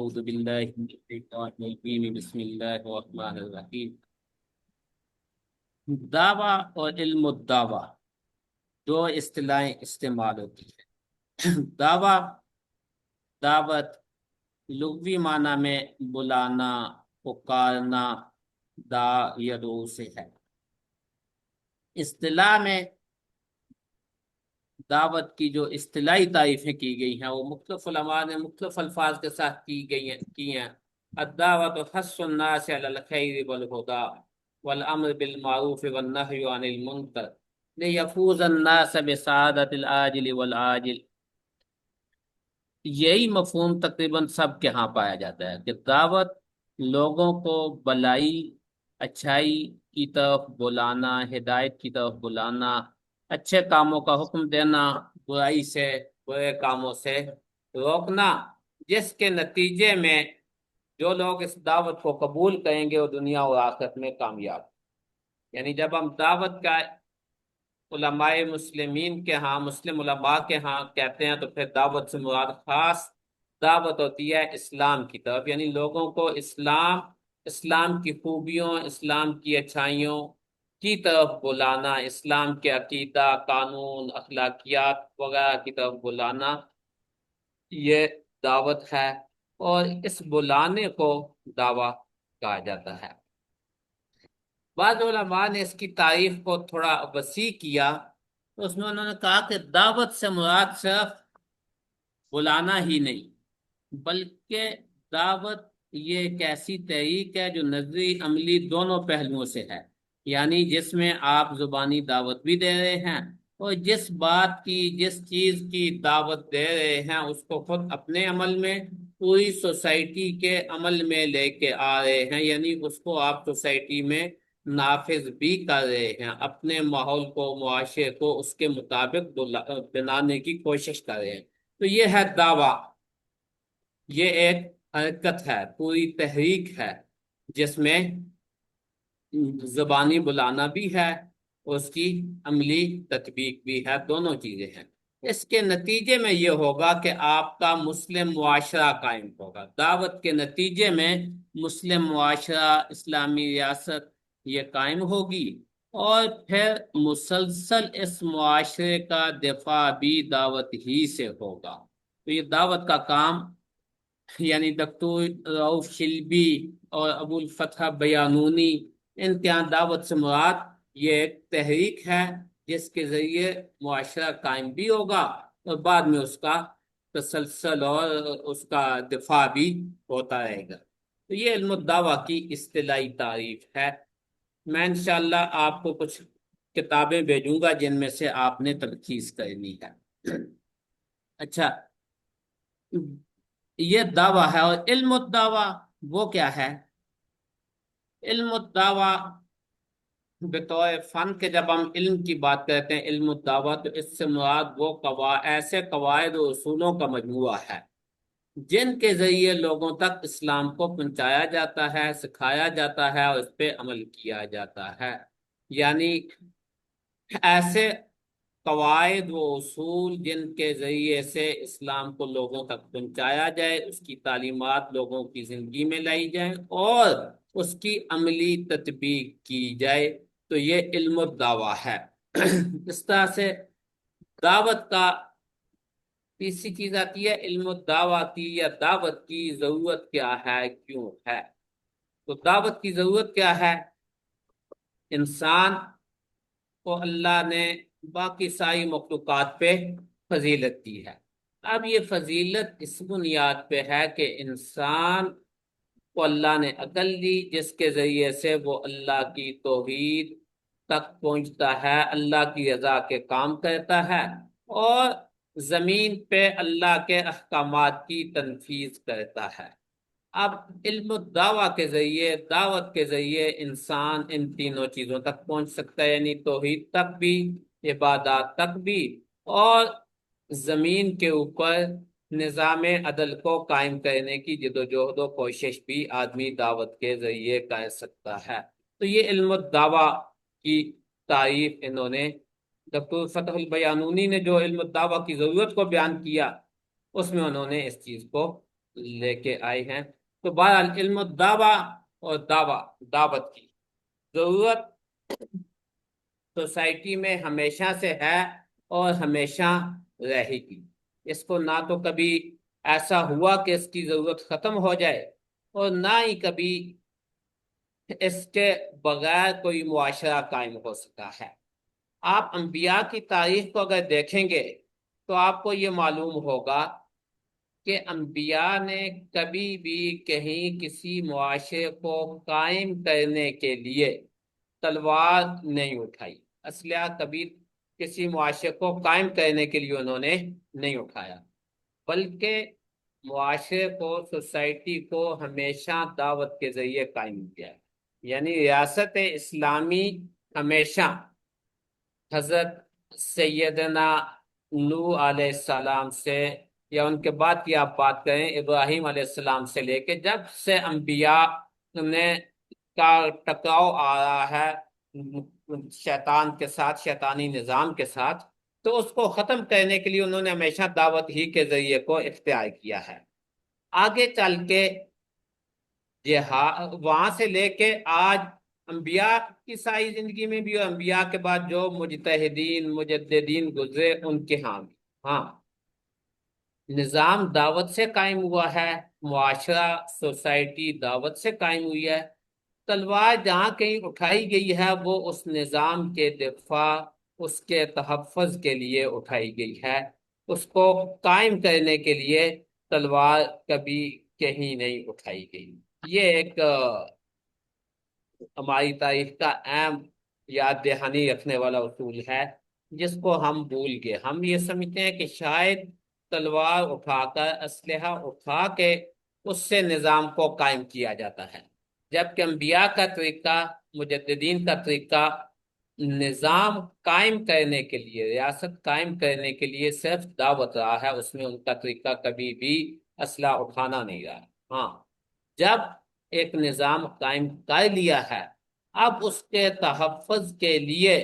اعوذ باللہ من الشیطان الرجیم بسم اللہ الرحمن الرحیم۔ دعویٰ اور علم الدعویٰ دو اصطلاحیں استعمال ہوتی ہیں۔ دعویٰ دعوت لغوی معنی میں بلانا، پکارنا، دا یدعو سے ہے۔ اصطلاح میں دعوت کی جو اصطلاحی تعریفیں کی گئی ہیں وہ مختلف علماء نے مختلف الفاظ کے ساتھ کی ہیں۔ الدعوت حث الناس علی الخیر والہدی والامر بالمعروف والنہی عن المنکر لیفوز الناس بسعادت العاجل والعاجل۔ یہی مفہوم تقریباً سب کے ہاں پایا جاتا ہے کہ دعوت لوگوں کو بلائی، اچھائی کی طرف بلانا، ہدایت کی طرف بلانا، اچھے کاموں کا حکم دینا، برائی سے، برے کاموں سے روکنا، جس کے نتیجے میں جو لوگ اس دعوت کو قبول کریں گے وہ دنیا اور آخرت میں کامیاب۔ یعنی جب ہم دعوت کا علماء مسلمین کے ہاں، مسلم علماء کے ہاں کہتے ہیں تو پھر دعوت سے مراد خاص دعوت ہوتی ہے اسلام کی طرف، یعنی لوگوں کو اسلام کی خوبیوں، اسلام کی اچھائیوں کی طرف بلانا، اسلام کے عقیدہ، قانون، اخلاقیات وغیرہ کی طرف بلانا، یہ دعوت ہے۔ اور اس بلانے کو دعویٰ کہا جاتا ہے۔ بعض علماء نے اس کی تعریف کو تھوڑا وسیع کیا، تو اس میں انہوں نے کہا کہ دعوت سے مراد صرف بلانا ہی نہیں، بلکہ دعوت یہ ایک ایسی تحریک ہے جو نظری عملی دونوں پہلوؤں سے ہے، یعنی جس میں آپ زبانی دعوت بھی دے رہے ہیں اور جس بات کی، جس چیز کی دعوت دے رہے ہیں اس کو خود اپنے عمل میں، پوری سوسائٹی کے عمل میں لے کے آ رہے ہیں، یعنی اس کو آپ سوسائٹی میں نافذ بھی کر رہے ہیں، اپنے ماحول کو، معاشرے کو اس کے مطابق بنانے کی کوشش کر رہے ہیں۔ تو یہ ہے دعویٰ، یہ ایک حرکت ہے، پوری تحریک ہے جس میں زبانی بلانا بھی ہے اور اس کی عملی تطبیق بھی ہے، دونوں چیزیں ہیں۔ اس کے نتیجے میں یہ ہوگا کہ آپ کا مسلم معاشرہ قائم ہوگا، دعوت کے نتیجے میں مسلم معاشرہ، اسلامی ریاست یہ قائم ہوگی، اور پھر مسلسل اس معاشرے کا دفاع بھی دعوت ہی سے ہوگا۔ تو یہ دعوت کا کام، یعنی ڈاکٹر رؤف شلبی اور ابو الفتح بیانونی، ان کے یہاں دعوت سے مراد یہ ایک تحریک ہے جس کے ذریعے معاشرہ قائم بھی ہوگا اور بعد میں اس کا تسلسل اور اس کا دفاع بھی ہوتا رہے گا۔ تو یہ علم الدعوہ کی اصطلاحی تعریف ہے۔ میں انشاءاللہ آپ کو کچھ کتابیں بھیجوں گا جن میں سے آپ نے تلخیص کرنی ہے۔ اچھا، یہ دعویٰ ہے۔ اور علم الدعوہ وہ کیا ہے؟ علم الدعوہ بطور فن کے جب ہم علم کی بات کرتے ہیں، علم الدعوہ، تو اس سے مراد وہ ایسے قواعد و اصولوں کا مجموعہ ہے جن کے ذریعے لوگوں تک اسلام کو پہنچایا جاتا ہے، سکھایا جاتا ہے اور اس پہ عمل کیا جاتا ہے۔ یعنی ایسے قواعد و اصول جن کے ذریعے سے اسلام کو لوگوں تک پہنچایا جائے، اس کی تعلیمات لوگوں کی زندگی میں لائی جائیں اور اس کی عملی تطبیق کی جائے، تو یہ علم الدعوہ ہے۔ اس طرح سے دعوت کا تیسری چیز آتی ہے علم الدعوہ کی، یا دعوت کی ضرورت کیا ہے، کیوں ہے؟ تو دعوت کی ضرورت کیا ہے؟ انسان کو اللہ نے باقی ساری مخلوقات پہ فضیلت دی ہے۔ اب یہ فضیلت اس بنیاد پہ ہے کہ انسان کو اللہ نے عقل دی جس کے ذریعے سے وہ اللہ کی توحید تک پہنچتا ہے، اللہ کی رضا کے کام کرتا ہے اور زمین پہ اللہ کے احکامات کی تنفیذ کرتا ہے۔ اب علم الدعوہ کے ذریعے، دعوت کے ذریعے انسان ان تینوں چیزوں تک پہنچ سکتا ہے، یعنی توحید تک بھی، عبادات تک بھی، اور زمین کے اوپر نظام عدل کو قائم کرنے کی جدوجہد و کوشش بھی آدمی دعوت کے ذریعے کر سکتا ہے۔ تو یہ علم الدعوہ کی تعریف انہوں نے، ڈاکٹر فتح البیانونی نے جو علم الدعوہ کی ضرورت کو بیان کیا، اس میں انہوں نے اس چیز کو لے کے آئے ہیں۔ تو بہرحال علم الدعوہ اور دعوت کی ضرورت سوسائٹی میں ہمیشہ سے ہے اور ہمیشہ رہے گی۔ اس کو نہ تو کبھی ایسا ہوا کہ اس کی ضرورت ختم ہو جائے، اور نہ ہی کبھی اس کے بغیر کوئی معاشرہ قائم ہو سکا ہے۔ آپ انبیاء کی تاریخ کو اگر دیکھیں گے تو آپ کو یہ معلوم ہوگا کہ انبیاء نے کبھی بھی کہیں کسی معاشرے کو قائم کرنے کے لیے تلوار نہیں اٹھائی، اسلحہ کبھی کسی معاشرے کو قائم کرنے کے لیے انہوں نے نہیں اٹھایا، بلکہ معاشرے کو، سوسائٹی کو ہمیشہ دعوت کے ذریعے قائم کیا ہے۔ یعنی ریاست اسلامی ہمیشہ حضرت سیدنا نوح علیہ السلام سے، یا ان کے بعد کی آپ بات کریں ابراہیم علیہ السلام سے لے کے جب سے انبیاء نے کا ٹکراؤ آ رہا ہے شیطان کے ساتھ، شیطانی نظام کے ساتھ، تو اس کو ختم کرنے کے لیے انہوں نے ہمیشہ دعوت ہی کے ذریعے کو اختیار کیا ہے۔ آگے چل کے وہاں سے لے کے آج انبیاء کی ساری زندگی میں بھی، اور انبیاء کے بعد جو مجتہدین مجددین گزرے ان کے ہاں بھی، ہاں نظام دعوت سے قائم ہوا ہے، معاشرہ سوسائٹی دعوت سے قائم ہوئی ہے۔ تلوار جہاں کہیں اٹھائی گئی ہے وہ اس نظام کے دفاع، اس کے تحفظ کے لیے اٹھائی گئی ہے، اس کو قائم کرنے کے لیے تلوار کبھی کہیں نہیں اٹھائی گئی۔ یہ ایک ہماری تاریخ کا اہم یاد دہانی رکھنے والا اصول ہے، جس کو ہم بھول گئے۔ ہم یہ سمجھتے ہیں کہ شاید تلوار اٹھا کر، اسلحہ اٹھا کے اس سے نظام کو قائم کیا جاتا ہے، جبکہ انبیاء کا طریقہ، مجددین کا طریقہ نظام قائم کرنے کے لیے، ریاست قائم کرنے کے لیے صرف دعوت رہا ہے۔ اس میں ان کا طریقہ کبھی بھی اسلحہ اٹھانا نہیں رہا۔ ہاں جب ایک نظام قائم کر لیا ہے، اب اس کے تحفظ کے لیے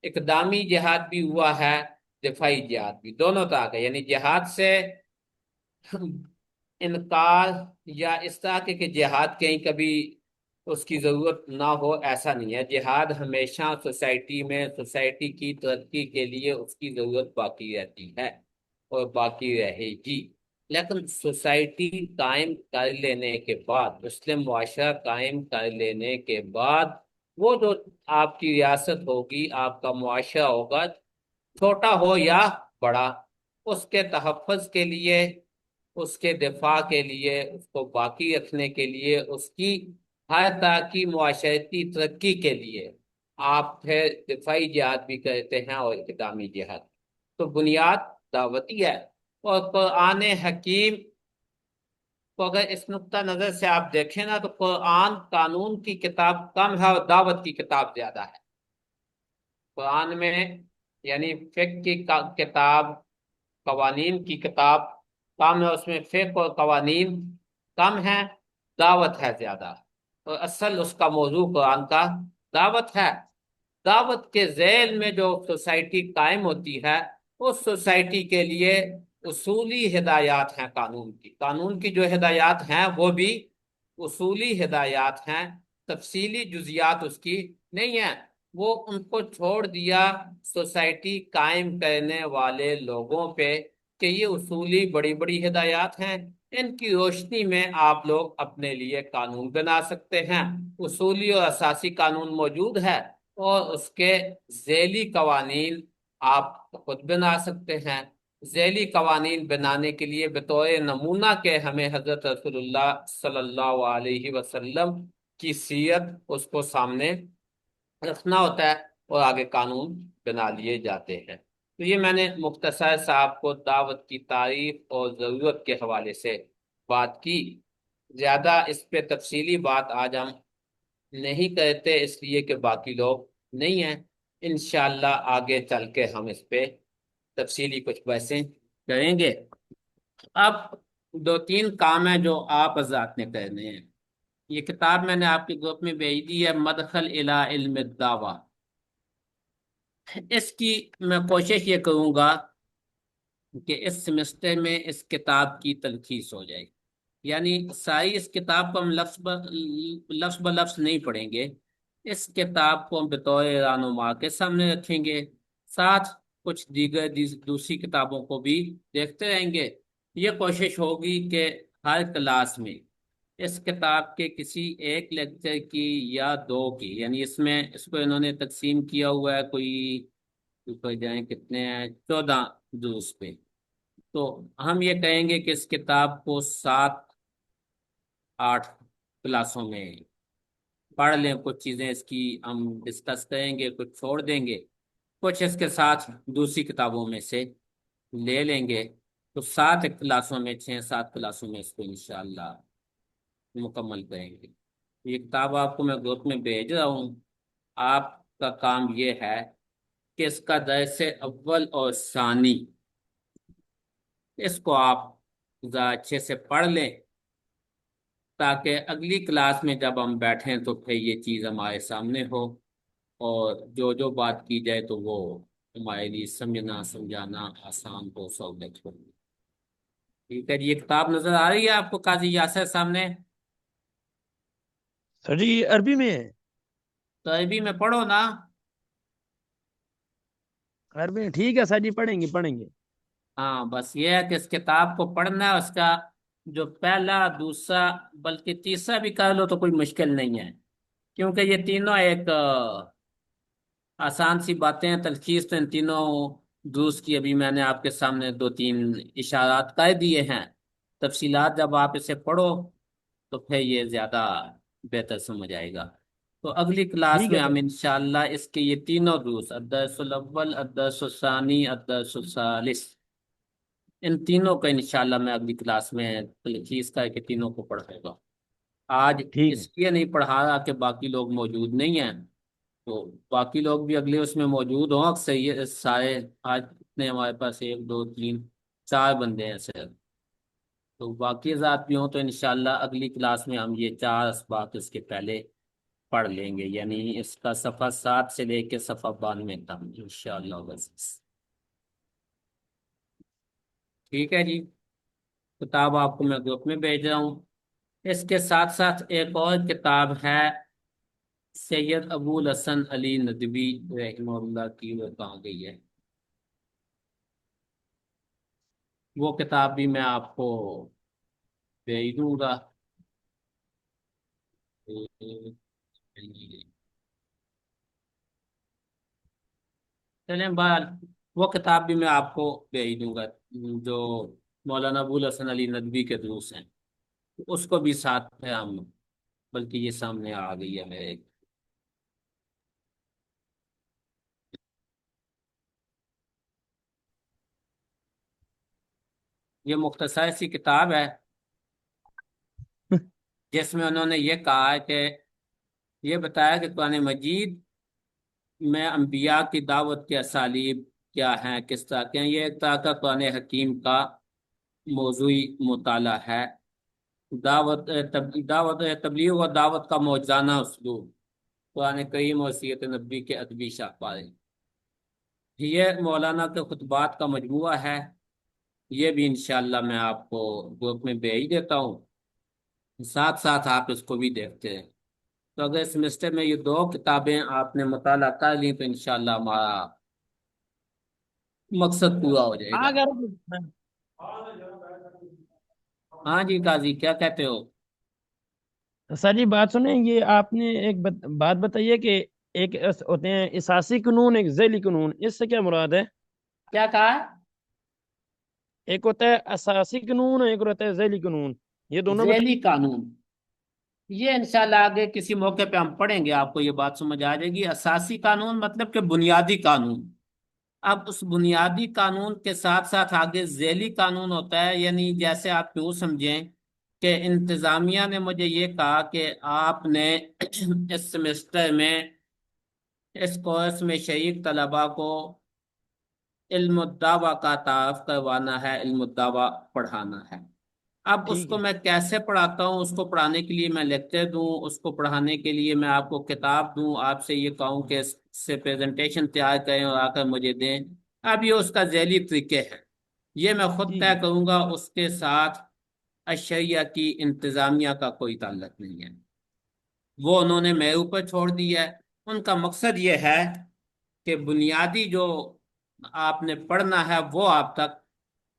اقدامی جہاد بھی ہوا ہے، دفاعی جہاد بھی، دونوں طرح کا۔ یعنی جہاد سے انکار یا اس طرح کے جہاد کہیں کبھی اس کی ضرورت نہ ہو، ایسا نہیں ہے۔ جہاد ہمیشہ سوسائٹی میں، سوسائٹی کی ترقی کے لیے اس کی ضرورت باقی رہتی ہے اور باقی رہے گی۔ لیکن سوسائٹی قائم کر لینے کے بعد، مسلم معاشرہ قائم کر لینے کے بعد، وہ جو آپ کی ریاست ہوگی، آپ کا معاشرہ ہوگا، چھوٹا ہو یا بڑا، اس کے تحفظ کے لیے، اس کے دفاع کے لیے، اس کو باقی رکھنے کے لیے، اس کی ہر طرح کی معاشرتی ترقی کے لیے آپ پھر دفاعی جہاد بھی کرتے ہیں اور اقدامی جہاد۔ تو بنیاد دعوتی ہے۔ اور قرآن حکیم کو اگر اس نقطہ نظر سے آپ دیکھیں نا، تو قرآن قانون کی کتاب کم ہے اور دعوت کی کتاب زیادہ ہے۔ قرآن میں یعنی فقہ کی کتاب، قوانین کی کتاب کم ہے، اس میں فقہ اور قوانین کم ہے، دعوت ہے زیادہ، اور اصل اس کا موضوع قرآن کا دعوت ہے۔ دعوت کے ذیل میں جو سوسائٹی قائم ہوتی ہے، اس سوسائٹی کے لیے اصولی ہدایات ہیں قانون کی۔ قانون کی جو ہدایات ہیں وہ بھی اصولی ہدایات ہیں، تفصیلی جزیات اس کی نہیں ہیں۔ وہ ان کو چھوڑ دیا سوسائٹی قائم کرنے والے لوگوں پہ کہ یہ اصولی بڑی بڑی ہدایات ہیں، ان کی روشنی میں آپ لوگ اپنے لیے قانون بنا سکتے ہیں۔ اصولی اور اساسی قانون موجود ہے، اور اس کے ذیلی قوانین آپ خود بنا سکتے ہیں۔ ذیلی قوانین بنانے کے لیے بطور نمونہ کے ہمیں حضرت رسول اللہ صلی اللہ علیہ وسلم کی سیرت، اس کو سامنے رکھنا ہوتا ہے، اور آگے قانون بنا لیے جاتے ہیں۔ تو یہ میں نے مختصر سا آپ کو دعوت کی تعریف اور ضرورت کے حوالے سے بات کی۔ زیادہ اس پہ تفصیلی بات آج ہم نہیں کرتے، اس لیے کہ باقی لوگ نہیں ہیں۔ انشاءاللہ آگے چل کے ہم اس پہ تفصیلی کچھ بحثیں کریں گے۔ اب دو تین کام ہیں جو آپ حضرات نے کرنے ہیں۔ یہ کتاب میں نے آپ کے گروپ میں بھیج دی ہے، مدخل الی علم الدعوہ۔ اس کی میں کوشش یہ کروں گا کہ اس سمسٹر میں اس کتاب کی تلخیص ہو جائے، یعنی ساری اس کتاب کو ہم لفظ ب لفظ نہیں پڑھیں گے، اس کتاب کو ہم بطور رہنما کے سامنے رکھیں گے، ساتھ کچھ دیگر دوسری کتابوں کو بھی دیکھتے رہیں گے۔ یہ کوشش ہوگی کہ ہر کلاس میں اس کتاب کے کسی ایک لیکچر کی یا دو کی، یعنی اس کو انہوں نے تقسیم کیا ہوا ہے، کوئی جائیں کتنے ہیں، 14 دروس پہ۔ تو ہم یہ کہیں گے کہ اس کتاب کو 7 8 کلاسوں میں پڑھ لیں، کچھ چیزیں اس کی ہم ڈسکس کریں گے، کچھ چھوڑ دیں گے، کچھ اس کے ساتھ دوسری کتابوں میں سے لے لیں گے۔ تو 7 کلاسوں میں 6 7 کلاسوں میں اس کو انشاءاللہ مکمل کریں گے۔ یہ کتاب آپ کو میں گروپ میں بھیج رہا ہوں، آپ کا کام یہ ہے کہ اس کا درس اول اور ثانی اس کو آپ ذرا اچھے سے پڑھ لیں، تاکہ اگلی کلاس میں جب ہم بیٹھیں تو پھر یہ چیز ہمارے سامنے ہو، اور جو جو بات کی جائے تو وہ ہمارے لیے سمجھنا سمجھانا آسان ہو، سہولت ہو۔ ٹھیک ہے جی، یہ کتاب نظر آ رہی ہے آپ کو قاضی یاسر سامنے؟ سر جی عربی میں ہے؟ تو عربی میں پڑھو نا۔ عربی میں ٹھیک ہے سر جی، پڑھیں گے پڑھیں گے۔ ہاں بس یہ ہے کہ اس کتاب کو پڑھنا ہے، اس کا جو پہلا دوسرا بلکہ تیسرا بھی کر لو تو کوئی مشکل نہیں ہے، کیونکہ یہ تینوں ایک آسان سی باتیں ہیں۔ تلخیص تو ان تینوں دروس کی ابھی میں نے آپ کے سامنے 2 3 اشارات کر دیے ہیں، تفصیلات جب آپ اسے پڑھو تو پھر یہ زیادہ بہتر سمجھ آئے گا۔ تو اگلی کلاس ٹھیک ہے میں ہم سر۔ انشاءاللہ اس کے یہ تینوں دروس، الدرس الاول، الدرس الثانی، الدرس الثالث، ان تینوں کا انشاءاللہ میں اگلی کلاس میں تلخیص کر کے تینوں کو پڑھاؤں گا۔ آج ٹھیک ہے اس لیے نہیں پڑھا رہا کہ باقی لوگ موجود نہیں ہیں، تو باقی لوگ بھی اگلے اس میں موجود ہوں، اکثر یہ سارے آج اتنے ہمارے پاس 1 2 3 4 بندے ہیں صرف، تو باقی ذات بھی ہوں تو انشاءاللہ اگلی کلاس میں ہم یہ 4 اسباق اس کے پہلے پڑھ لیں گے، یعنی اس کا صفحہ 7 سے لے کے صفحہ 92 تک انشاءاللہ بس۔ ٹھیک ہے جی، کتاب آپ کو میں گروپ میں بھیج رہا ہوں۔ اس کے ساتھ ساتھ ایک اور کتاب ہے سید ابو الحسن علی ندوی رحمہ اللہ کی، وہ کہاں گئی ہے؟ وہ کتاب بھی میں آپ کو بھیج دوں گا۔ چلیں بہرحال وہ کتاب بھی میں آپ کو بھیج دوں گا، جو مولانا ابو الحسن علی ندوی کے دروس ہیں، اس کو بھی ساتھ ہے ہم، بلکہ یہ سامنے آ گئی ہے میرے۔ یہ مختصر سی کتاب ہے جس میں انہوں نے یہ کہا ہے کہ یہ بتایا کہ قرآن مجید میں انبیاء کی دعوت کے اسالیب کیا ہیں، کس طرح کے ہیں۔ یہ ایک طرح کا قرآن حکیم کا موضوعی مطالعہ ہے، دعوت تبلیغ و دعوت کا موجزانہ اسلوب، قرآن کریم اور سیرت نبی کے ادبی شاہکار۔ یہ مولانا کے خطبات کا مجموعہ ہے، یہ بھی انشاءاللہ میں آپ کو گروپ میں بھیج دیتا ہوں، ساتھ ساتھ آپ اس کو بھی دیکھتے ہیں۔ تو اگر اس سمسٹر میں یہ 2 کتابیں آپ نے مطالعہ کر لی تو انشاءاللہ ہمارا مقصد پورا ہو جائے گا۔ اگر ہاں جی قاضی، کیا کہتے ہو؟ سر جی بات سنیں، یہ آپ نے ایک بات بتائیے کہ ایک ہوتے ہیں اساسی قانون، ایک ذیلی قانون، اس سے کیا مراد ہے؟ کیا کہا ہے؟ ایک ہوتا ہے اساسی قانون، ایک ہوتا ہے ذیلی قانون، یہ دونوں ذیلی قانون یہ انشاءاللہ آگے کسی موقع پہ ہم پڑھیں گے، آپ کو یہ بات سمجھ آ جائے گی۔ اساسی قانون مطلب کہ بنیادی قانون، اب اس بنیادی قانون کے ساتھ ساتھ آگے ذیلی قانون ہوتا ہے، یعنی جیسے آپ یوں سمجھیں کہ انتظامیہ نے مجھے یہ کہا کہ آپ نے اس سمسٹر میں اس کورس میں شریک طلباء کو علم الدعوہ کا تعارف کروانا ہے، علم الدعوہ پڑھانا ہے۔ اب اس ٹھیک کو ہے میں کیسے پڑھاتا ہوں؟ اس کو پڑھانے کے لیے میں لیکچر دوں، اس کو پڑھانے کے لیے میں آپ کو کتاب دوں، آپ سے یہ کہوں کہ اس سے پریزنٹیشن تیار کریں اور آ کر مجھے دیں، اب یہ اس کا ذیلی طریقے ہے، یہ میں خود ٹھیک طے ہے کروں گا۔ اس کے ساتھ اشریہ کی انتظامیہ کا کوئی تعلق نہیں ہے، وہ انہوں نے میرے اوپر چھوڑ دیا ہے۔ ان کا مقصد یہ ہے کہ بنیادی جو آپ نے پڑھنا ہے وہ آپ تک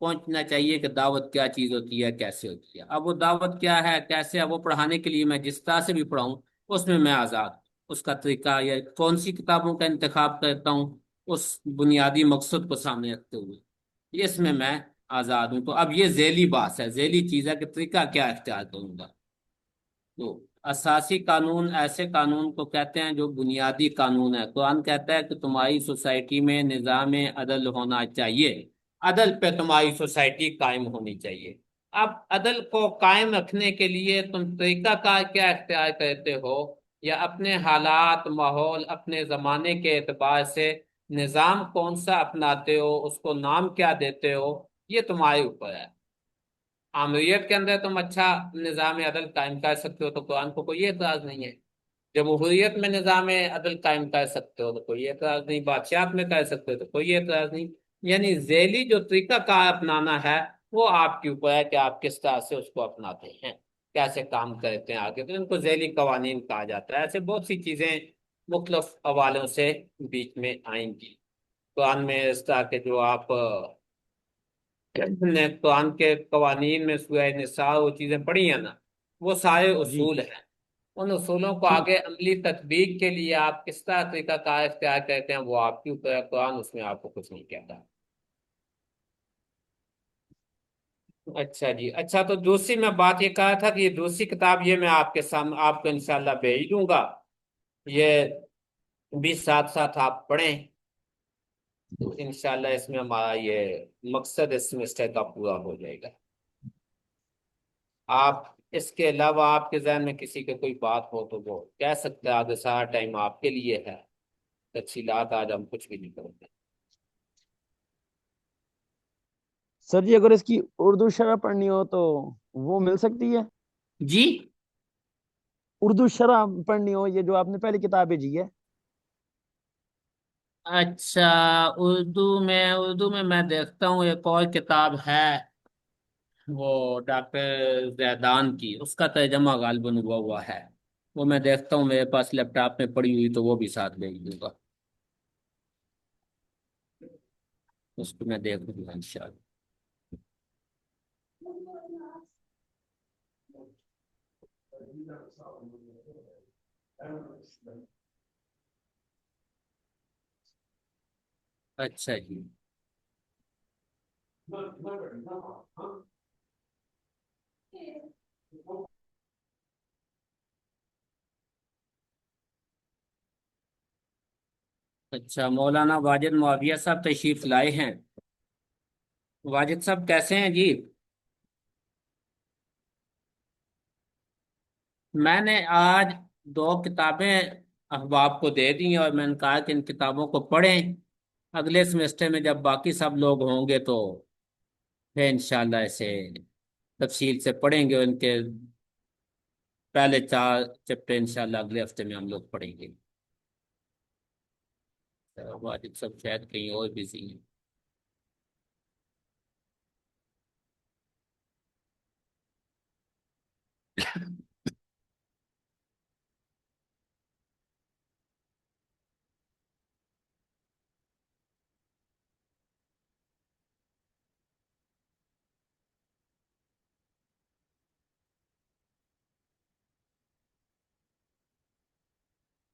پہنچنا چاہیے کہ دعوت کیا چیز ہوتی ہے، کیسے ہوتی ہے۔ اب وہ دعوت کیا ہے، کیسے ہے، وہ پڑھانے کے لیے میں جس طرح سے بھی پڑھاؤں اس میں آزاد ہوں۔ اس کا طریقہ یا کون سی کتابوں کا انتخاب کرتا ہوں، اس بنیادی مقصد کو سامنے رکھتے ہوئے اس میں آزاد ہوں۔ تو اب یہ ذیلی بات ہے، ذیلی چیز ہے کہ طریقہ کیا اختیار کروں گا۔ تو اساسی قانون ایسے قانون کو کہتے ہیں جو بنیادی قانون ہے۔ قرآن کہتا ہے کہ تمہاری سوسائٹی میں نظام عدل ہونا چاہیے، عدل پہ تمہاری سوسائٹی قائم ہونی چاہیے۔ اب عدل کو قائم رکھنے کے لیے تم طریقہ کار کیا اختیار کرتے ہو، یا اپنے حالات، ماحول، اپنے زمانے کے اعتبار سے نظام کون سا اپناتے ہو، اس کو نام کیا دیتے ہو، یہ تمہارے اوپر ہے۔ آمریت کے اندر تم اچھا نظام عدل قائم کر سکتے ہو تو قرآن کو کوئی اعتراض نہیں ہے۔ جمہوریت میں نظام عدل قائم کر سکتے ہو تو کوئی اعتراض نہیں، بادشاہت میں کر سکتے ہو تو کوئی اعتراض نہیں۔ یعنی ذیلی جو طریقہ کار اپنانا ہے وہ آپ کے اوپر ہے کہ آپ کس طرح سے اس کو اپناتے ہیں، کیسے کام کرتے ہیں آگے، تو ان کو ذیلی قوانین کہا جاتا ہے۔ ایسے بہت سی چیزیں مختلف حوالوں سے بیچ میں آئیں گی قرآن میں، اس طرح کے جو آپ نے قرآن کے قوانین میں سورہ نساء وہ چیزیں پڑھی ہیں نا، وہ سارے جی اصول ہیں۔ ان اصولوں کو ٹھیک۔ آگے عملی تطبیق کے لیے آپ کس طرح طریقہ کار اختیار کرتے ہیں وہ آپ کے اوپر ہے، قرآن اس میں آپ کو کچھ نہیں کہتا۔ اچھا جی، اچھا تو دوسری میں بات یہ کہا تھا کہ یہ دوسری کتاب یہ میں آپ کے سامنے آپ کو انشاءاللہ بھیج دوں گا، یہ بھی ساتھ ساتھ آپ پڑھیں تو انشاءاللہ اس میں ہمارا یہ مقصد اس سمسٹر کا پورا ہو جائے گا۔ آپ اس کے علاوہ آپ کے ذہن میں کسی کے کوئی بات ہو تو وہ کہہ سکتے ہیں، آگے سارا ٹائم آپ کے لیے ہے، تفصیلات آج ہم کچھ بھی نہیں کرتے۔ سر جی اگر اس کی اردو شرح پڑھنی ہو تو وہ مل سکتی ہے؟ جی اردو شرح پڑھنی ہو، یہ جو آپ نے پہلی کتاب بھیجی ہے؟ اچھا، اردو میں میں دیکھتا ہوں ایک اور کتاب ہے، وہ ڈاکٹر زیدان کی، اس کا ترجمہ غالباً ہوا ہے، وہ میں دیکھتا ہوں، میرے پاس لیپ ٹاپ میں پڑی ہوئی تو وہ بھی ساتھ بھیج دوں گا، اس کو میں دیکھوں گا انشاءاللہ۔ اچھا جی، اچھا مولانا واجد معاویہ صاحب تشریف لائے ہیں۔ واجد صاحب کیسے ہیں جی؟ میں نے آج دو کتابیں احباب کو دے دی اور میں نے کہا کہ ان کتابوں کو پڑھیں، اگلے سمیسٹر میں جب باقی سب لوگ ہوں گے تو پھر انشاءاللہ اسے تفصیل سے پڑھیں گے۔ ان کے پہلے 4 چیپٹر انشاءاللہ اگلے ہفتے میں ہم لوگ پڑھیں گے۔ واجد صاحب شاید کہیں اور بزی ہیں۔